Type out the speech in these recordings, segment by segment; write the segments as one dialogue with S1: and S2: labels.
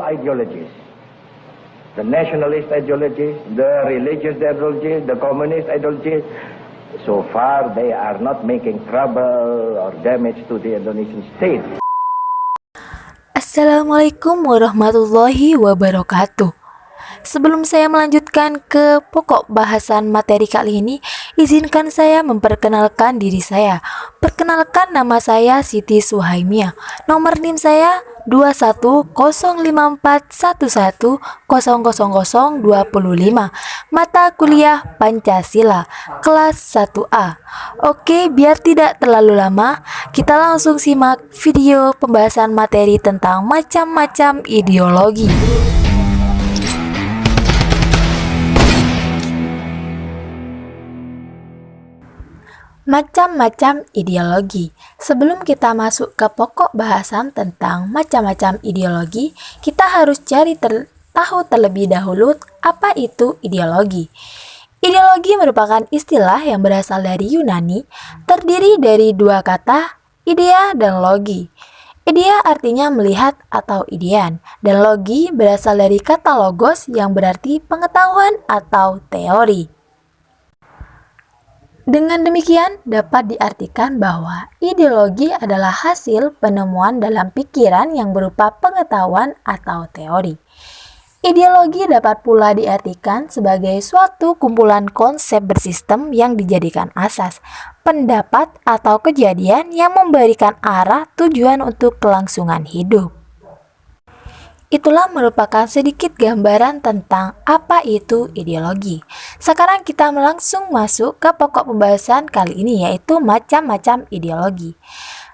S1: ideologies. The nationalist ideology, the religious ideology, the communist ideology. So far, they are not making trouble or damage to the Indonesian state.
S2: Assalamualaikum warahmatullahi wabarakatuh. Sebelum saya melanjutkan ke pokok bahasan materi kali ini, izinkan saya memperkenalkan diri saya. Perkenalkan, nama saya Siti Suhaimia. Nomor NIM saya 2105411000025. Mata kuliah Pancasila, kelas 1A. Oke, biar tidak terlalu lama, kita langsung simak video pembahasan materi tentang macam-macam ideologi. Macam-macam ideologi. Sebelum kita masuk ke pokok bahasan tentang macam-macam ideologi, kita harus tahu terlebih dahulu apa itu ideologi. Ideologi merupakan istilah yang berasal dari Yunani, terdiri dari dua kata, idea dan logi. Idea artinya melihat atau idean, dan logi berasal dari kata logos yang berarti pengetahuan atau teori. Dengan demikian, dapat diartikan bahwa ideologi adalah hasil penemuan dalam pikiran yang berupa pengetahuan atau teori. Ideologi dapat pula diartikan sebagai suatu kumpulan konsep bersistem yang dijadikan asas, pendapat atau kejadian yang memberikan arah tujuan untuk kelangsungan hidup. Itulah merupakan sedikit gambaran tentang apa itu ideologi. Sekarang kita langsung masuk ke pokok pembahasan kali ini, yaitu macam-macam ideologi.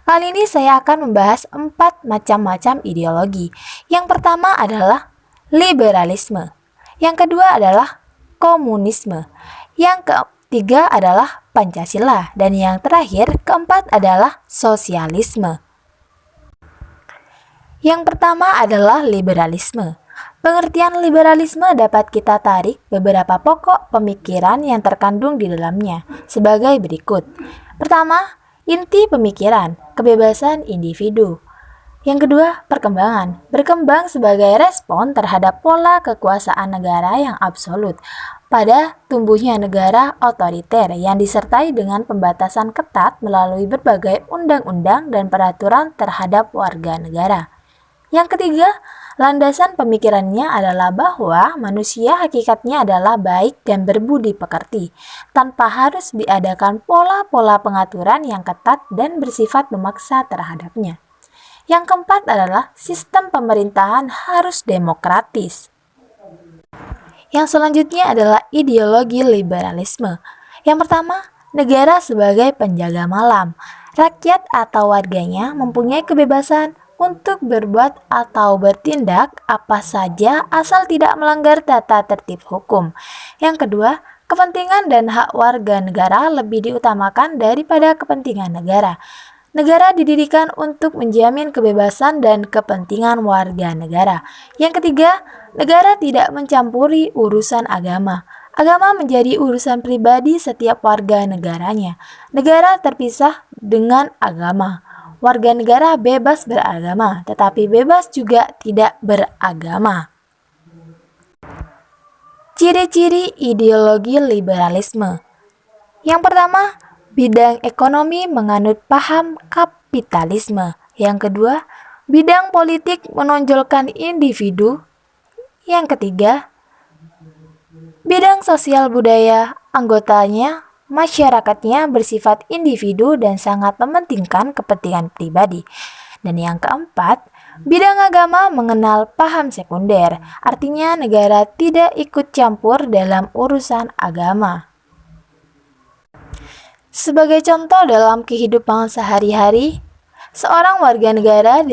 S2: Kali ini saya akan membahas 4 macam-macam ideologi. Yang pertama adalah liberalisme. Yang kedua adalah komunisme. Yang ketiga adalah Pancasila. Dan yang terakhir, keempat adalah sosialisme. Yang pertama adalah liberalisme. Pengertian liberalisme dapat kita tarik beberapa pokok pemikiran yang terkandung di dalamnya sebagai berikut. Pertama, inti pemikiran, kebebasan individu. Yang kedua, perkembangan. Berkembang sebagai respon terhadap pola kekuasaan negara yang absolut pada tumbuhnya negara otoriter yang disertai dengan pembatasan ketat melalui berbagai undang-undang dan peraturan terhadap warga negara. Yang ketiga, landasan pemikirannya adalah bahwa manusia hakikatnya adalah baik dan berbudi pekerti, tanpa harus diadakan pola-pola pengaturan yang ketat dan bersifat memaksa terhadapnya. Yang keempat adalah sistem pemerintahan harus demokratis. Yang selanjutnya adalah ideologi liberalisme. Yang pertama, negara sebagai penjaga malam. Rakyat atau warganya mempunyai kebebasan untuk berbuat atau bertindak apa saja asal tidak melanggar tata tertib hukum. Yang kedua, kepentingan dan hak warga negara lebih diutamakan daripada kepentingan negara. Negara didirikan untuk menjamin kebebasan dan kepentingan warga negara. Yang ketiga, negara tidak mencampuri urusan agama. Agama menjadi urusan pribadi setiap warga negaranya. Negara terpisah dengan agama. Warga negara bebas beragama, tetapi bebas juga tidak beragama. Ciri-ciri ideologi liberalisme. Yang pertama, bidang ekonomi menganut paham kapitalisme. Yang kedua, bidang politik menonjolkan individu. Yang ketiga, bidang sosial budaya anggotanya masyarakatnya bersifat individu dan sangat mementingkan kepentingan pribadi. Dan yang keempat, bidang agama mengenal paham sekunder, artinya negara tidak ikut campur dalam urusan agama. Sebagai contoh dalam kehidupan sehari-hari, seorang warga negara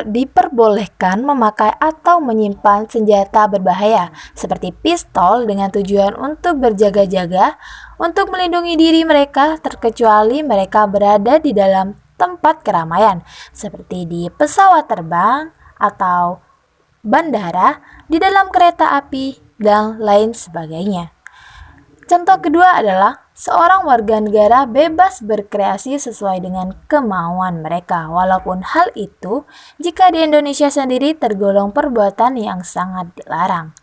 S2: diperbolehkan memakai atau menyimpan senjata berbahaya seperti pistol dengan tujuan untuk berjaga-jaga untuk melindungi diri mereka, terkecuali mereka berada di dalam tempat keramaian seperti di pesawat terbang atau bandara, di dalam kereta api, dan lain sebagainya. Contoh kedua adalah Seorang warga negara bebas berkreasi sesuai dengan kemauan mereka, walaupun hal itu jika di Indonesia sendiri tergolong perbuatan yang sangat dilarang.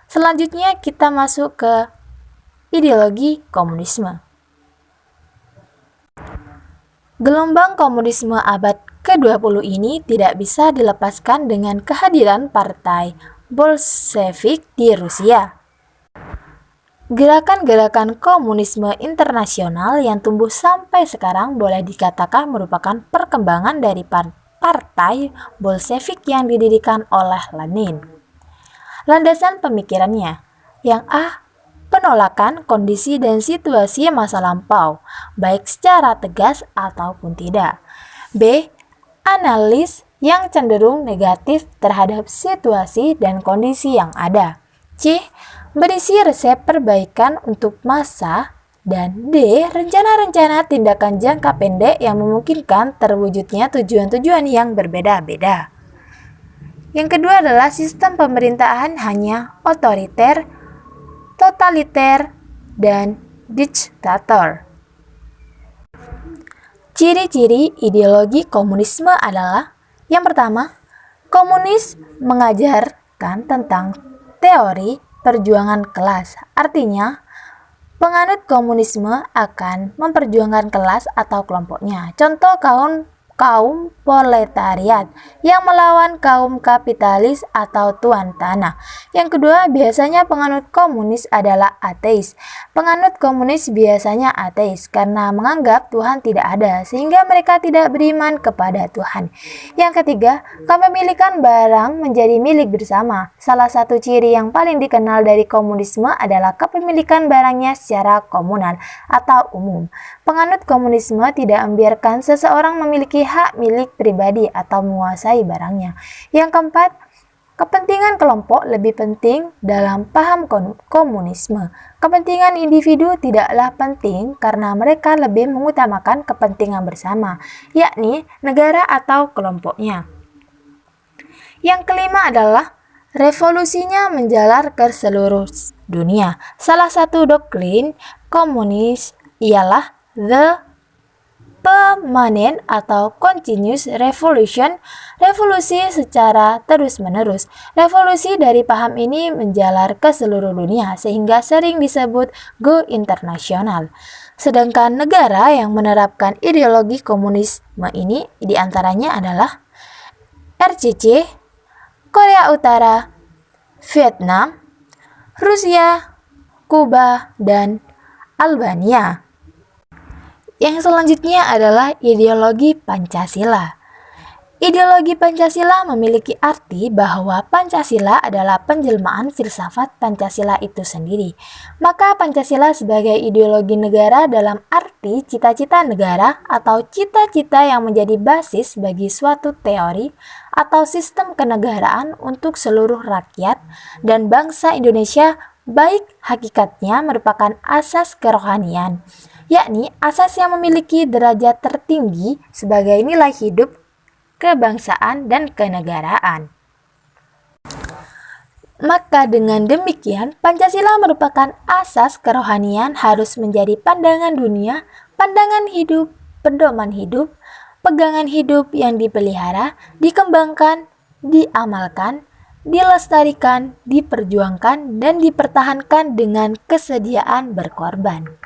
S2: Selanjutnya kita masuk ke ideologi komunisme. Gelombang komunisme abad ke-20 ini tidak bisa dilepaskan dengan kehadiran Partai Bolshevik di Rusia. Gerakan-gerakan komunisme internasional yang tumbuh sampai sekarang boleh dikatakan merupakan perkembangan dari Partai Bolshevik yang didirikan oleh Lenin. Landasan pemikirannya yang penolakan kondisi dan situasi masa lampau, baik secara tegas ataupun tidak. B. Analis yang cenderung negatif terhadap situasi dan kondisi yang ada. C. Berisi resep perbaikan untuk masa. Dan D. Rencana-rencana tindakan jangka pendek yang memungkinkan terwujudnya tujuan-tujuan yang berbeda-beda. Yang kedua adalah sistem pemerintahan hanya otoriter, totaliter, dan diktator. Ciri-ciri ideologi komunisme adalah: yang pertama, komunis mengajarkan tentang teori perjuangan kelas. Artinya, penganut komunisme akan memperjuangkan kelas atau kelompoknya. Contoh kaum proletariat yang melawan kaum kapitalis atau tuan tanah. Yang kedua, biasanya penganut komunis adalah ateis. Penganut komunis biasanya ateis karena menganggap Tuhan tidak ada, sehingga mereka tidak beriman kepada Tuhan. Yang ketiga, kepemilikan barang menjadi milik bersama. Salah satu ciri yang paling dikenal dari komunisme adalah kepemilikan barangnya secara komunal atau umum. Penganut komunisme tidak membiarkan seseorang memiliki hak milik pribadi atau menguasai barangnya. Yang keempat, kepentingan kelompok lebih penting dalam paham komunisme. Kepentingan individu tidaklah penting karena mereka lebih mengutamakan kepentingan bersama, yakni negara atau kelompoknya. Yang kelima adalah revolusinya menjalar ke seluruh dunia. Salah satu doktrin komunis ialah the permanent atau continuous revolution, revolusi secara terus-menerus. Revolusi dari paham ini menjalar ke seluruh dunia sehingga sering disebut go internasional. Sedangkan negara yang menerapkan ideologi komunisme ini diantaranya adalah RCC, Korea Utara, Vietnam, Rusia, Kuba, dan Albania. Yang selanjutnya adalah ideologi Pancasila. Ideologi Pancasila memiliki arti bahwa Pancasila adalah penjelmaan filsafat Pancasila itu sendiri. Maka Pancasila sebagai ideologi negara dalam arti cita-cita negara atau cita-cita yang menjadi basis bagi suatu teori atau sistem kenegaraan untuk seluruh rakyat dan bangsa Indonesia, baik hakikatnya merupakan asas kerohanian, yakni asas yang memiliki derajat tertinggi sebagai nilai hidup, kebangsaan, dan kenegaraan. Maka dengan demikian, Pancasila merupakan asas kerohanian harus menjadi pandangan dunia, pandangan hidup, pedoman hidup, pegangan hidup yang dipelihara, dikembangkan, diamalkan, dilestarikan, diperjuangkan, dan dipertahankan dengan kesediaan berkorban.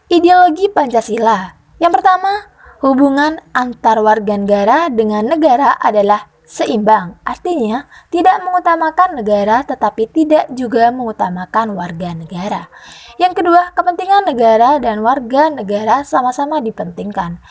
S2: Ideologi Pancasila. Yang pertama, hubungan antar warga negara dengan negara adalah seimbang. Artinya, tidak mengutamakan negara tetapi tidak juga mengutamakan warga negara. Yang kedua, kepentingan negara dan warga negara sama-sama dipentingkan.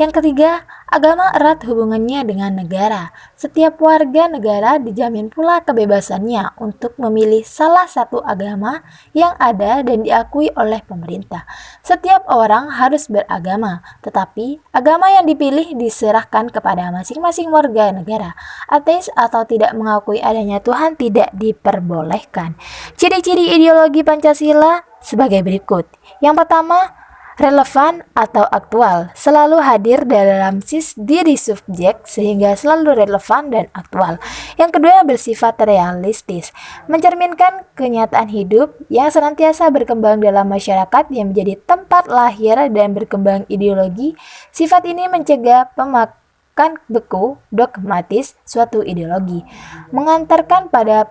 S2: Yang ketiga, agama erat hubungannya dengan negara. Setiap warga negara dijamin pula kebebasannya untuk memilih salah satu agama yang ada dan diakui oleh pemerintah. Setiap orang harus beragama, tetapi agama yang dipilih diserahkan kepada masing-masing warga negara. Ateis atau tidak mengakui adanya Tuhan tidak diperbolehkan. Ciri-ciri ideologi Pancasila sebagai berikut. Yang pertama, relevan atau aktual, selalu hadir dalam diri subjek sehingga selalu relevan dan aktual. Yang kedua, bersifat realistis, mencerminkan kenyataan hidup yang senantiasa berkembang dalam masyarakat yang menjadi tempat lahir dan berkembang ideologi. Sifat ini mencegah pemakan beku dogmatis suatu ideologi, mengantarkan pada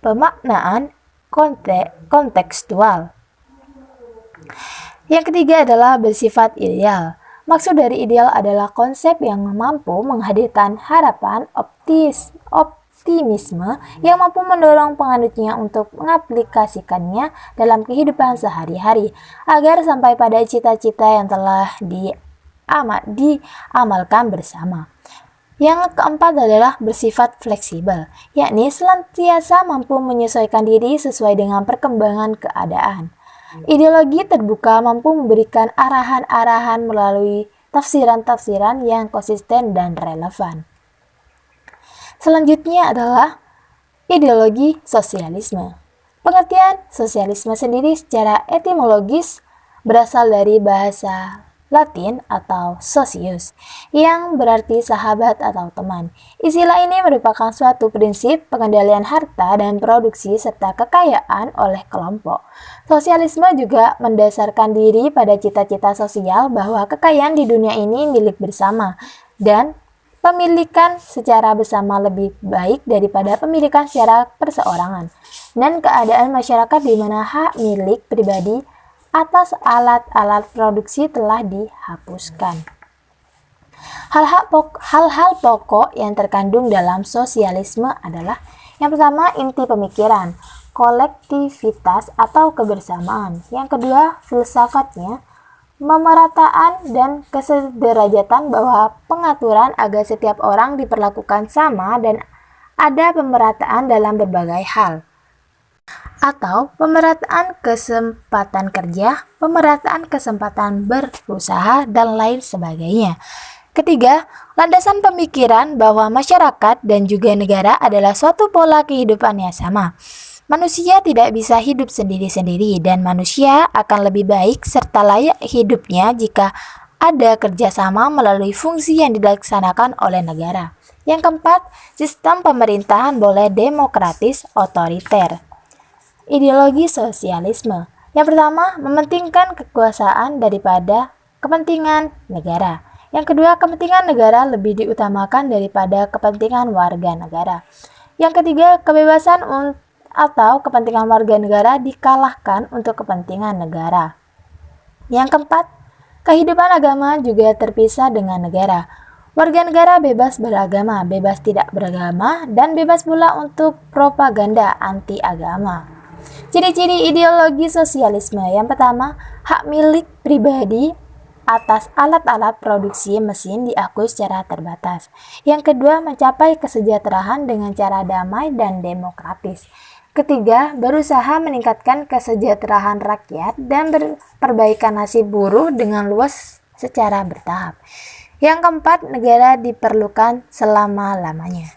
S2: pemaknaan kontekstual. Yang ketiga adalah bersifat ideal. Maksud dari ideal adalah konsep yang mampu menghadirkan harapan, optimisme yang mampu mendorong penganutnya untuk mengaplikasikannya dalam kehidupan sehari-hari agar sampai pada cita-cita yang telah diamalkan bersama. Yang keempat adalah bersifat fleksibel, yakni senantiasa mampu menyesuaikan diri sesuai dengan perkembangan keadaan. Ideologi terbuka mampu memberikan arahan-arahan melalui tafsiran-tafsiran yang konsisten dan relevan. Selanjutnya adalah ideologi sosialisme. Pengertian sosialisme sendiri secara etimologis berasal dari bahasa Latin atau socius, yang berarti sahabat atau teman. Istilah ini merupakan suatu prinsip pengendalian harta dan produksi serta kekayaan oleh kelompok. Sosialisme juga mendasarkan diri pada cita-cita sosial bahwa kekayaan di dunia ini milik bersama dan pemilikan secara bersama lebih baik daripada pemilikan secara perseorangan, dan keadaan masyarakat di mana hak milik pribadi atas alat-alat produksi telah dihapuskan. Hal-hal pokok yang terkandung dalam sosialisme adalah yang pertama, inti pemikiran, kolektivitas atau kebersamaan. Yang kedua, filsafatnya, pemerataan dan kesederajatan bahwa pengaturan agar setiap orang diperlakukan sama dan ada pemerataan dalam berbagai hal. Atau pemerataan kesempatan kerja, pemerataan kesempatan berusaha, dan lain sebagainya. Ketiga, landasan pemikiran bahwa masyarakat dan juga negara adalah suatu pola kehidupan yang sama. Manusia tidak bisa hidup sendiri-sendiri dan manusia akan lebih baik serta layak hidupnya jika ada kerjasama melalui fungsi yang dilaksanakan oleh negara. Yang keempat, sistem pemerintahan boleh demokratis otoriter. Ideologi sosialisme. Yang pertama, mementingkan kekuasaan daripada kepentingan negara. Yang kedua, kepentingan negara lebih diutamakan daripada kepentingan warga negara. Yang ketiga, kebebasan atau kepentingan warga negara dikalahkan untuk kepentingan negara. Yang keempat, kehidupan agama juga terpisah dengan negara. Warga negara bebas beragama, bebas tidak beragama, dan bebas pula untuk propaganda anti agama. Ciri-ciri ideologi sosialisme. Yang pertama, hak milik pribadi atas alat-alat produksi mesin diakui secara terbatas. Yang kedua, mencapai kesejahteraan dengan cara damai dan demokratis. Ketiga, berusaha meningkatkan kesejahteraan rakyat dan perbaikan nasib buruh dengan luas secara bertahap. Yang keempat, negara diperlukan selama-lamanya.